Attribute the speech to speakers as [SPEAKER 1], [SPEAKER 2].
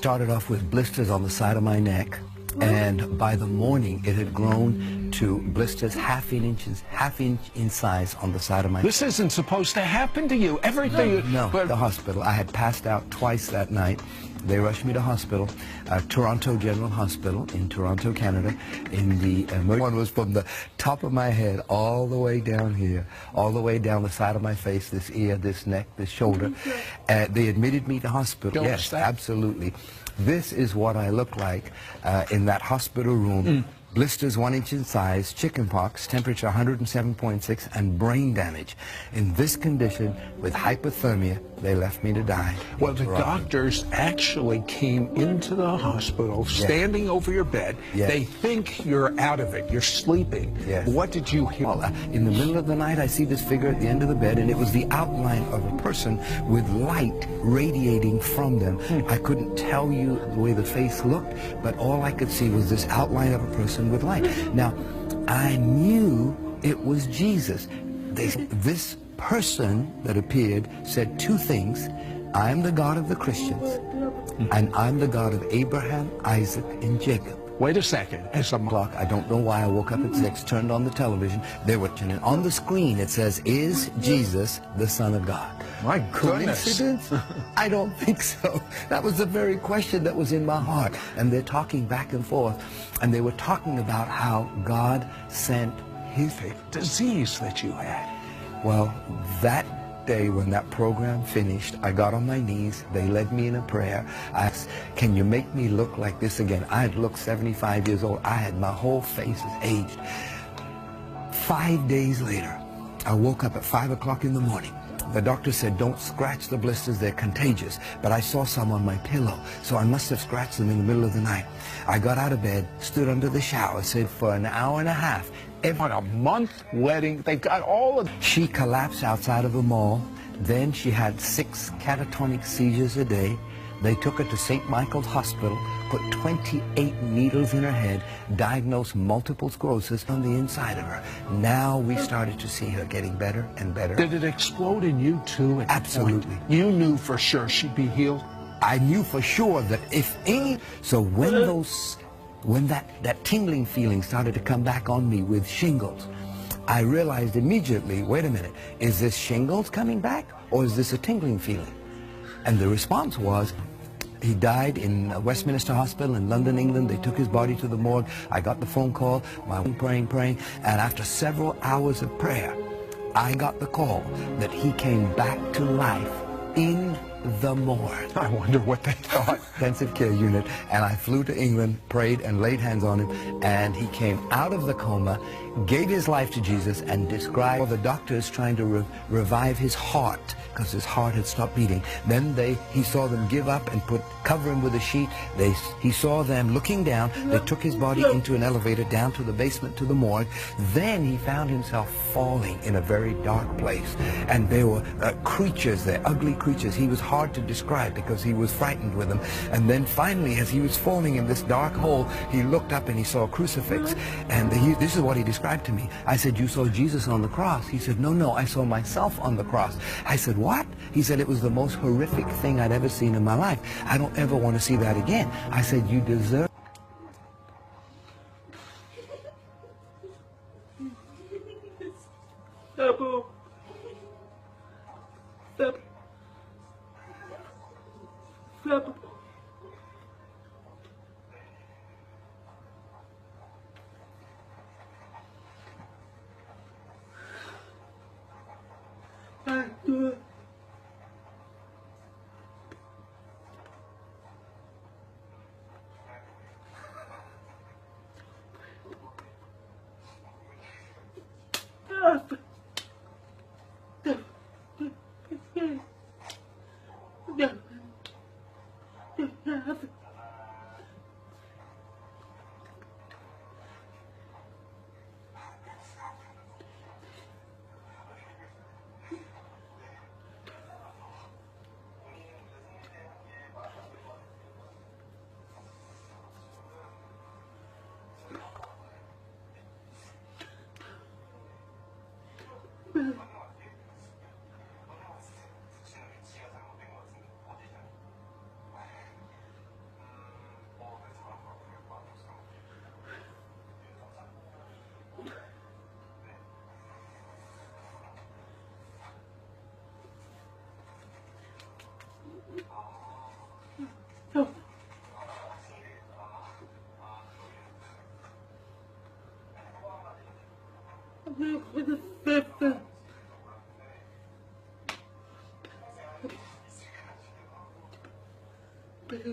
[SPEAKER 1] started off with blisters on the side of my neck, and by the morning it had grown to blisters half inch in size on the side of my neck.
[SPEAKER 2] This isn't supposed to happen to you. Everything.
[SPEAKER 1] No, the hospital. I had passed out twice that night. They rushed me to hospital, Toronto General Hospital in Toronto, Canada. In the one was from the top of my head all the way down here, all the way down the side of my face, this ear, this neck, this shoulder. They admitted me to hospital. Yes, absolutely. This is what I look like in that hospital room. Blisters 1 inch in size, chickenpox, temperature 107.6, and brain damage. In this condition, with hypothermia, they left me to die.
[SPEAKER 2] Well, the doctors actually came into the hospital, standing over your bed. They think you're out of it. You're sleeping. What did you hear?
[SPEAKER 1] Well, in the middle of the night, I see this figure at the end of the bed, and it was the outline of a person with light radiating from them. I couldn't tell you the way the face looked, but all I could see was this outline of a person with light. Now, I knew it was Jesus. This person that appeared said two things: I am the God of the Christians, and I'm the God of Abraham, Isaac, and Jacob.
[SPEAKER 2] Wait a second.
[SPEAKER 1] At some o'clock, I don't know why, I woke up at 6, turned on the television. They were turning on the screen. It says, "Is Jesus the Son of God?"
[SPEAKER 2] My goodness.
[SPEAKER 1] Coincidence? I don't think so. That was the very question that was in my heart. And they're talking back and forth, and they were talking about how God sent his
[SPEAKER 2] disease that you had.
[SPEAKER 1] Well, that day when that program finished, I got on my knees. They led me in a prayer. I asked, "Can you make me look like this again?" I had looked 75 years old. I had, my whole face is aged. 5 days later, I woke up at 5 o'clock in the morning. The doctor said, "Don't scratch the blisters, they're contagious." But I saw some on my pillow, so I must have scratched them in the middle of the night. I got out of bed, stood under the shower, said for an hour and a half,
[SPEAKER 2] on a month wedding, they've got all of...
[SPEAKER 1] She collapsed outside of a mall. Then she had 6 catatonic seizures a day. They took her to St. Michael's Hospital, put 28 needles in her head, diagnosed multiple sclerosis on the inside of her. Now we started to see her getting better and better.
[SPEAKER 2] Did it explode in you too?
[SPEAKER 1] Absolutely.
[SPEAKER 2] You knew for sure she'd be healed?
[SPEAKER 1] I knew for sure that if any... So when that tingling feeling started to come back on me with shingles, I realized immediately, wait a minute, is this shingles coming back, or is this a tingling feeling? And the response was, he died in Westminster Hospital in London, England. They took his body to the morgue. I got the phone call, my praying, and after several hours of prayer, I got the call that he came back to life in the morgue.
[SPEAKER 2] I wonder what they thought.
[SPEAKER 1] Intensive care unit, and I flew to England, prayed and laid hands on him, and he came out of the coma, gave his life to Jesus, and described all the doctors trying to revive his heart because his heart had stopped beating. Then he saw them give up and cover him with a sheet. He saw them looking down. They took his body into an elevator down to the basement to the morgue. Then he found himself falling in a very dark place, and there were creatures there, ugly creatures. He was hard to describe because he was frightened with them. And then finally, as he was falling in this dark hole, he looked up and he saw a crucifix, and this is what he described to me. I said, "You saw Jesus on the cross?" He said, "No, I saw myself on the cross." I said, "What?" He said, "It was the most horrific thing I'd ever seen in my life. I don't ever want to see that again." I said, "You deserve..."
[SPEAKER 3] Yeah.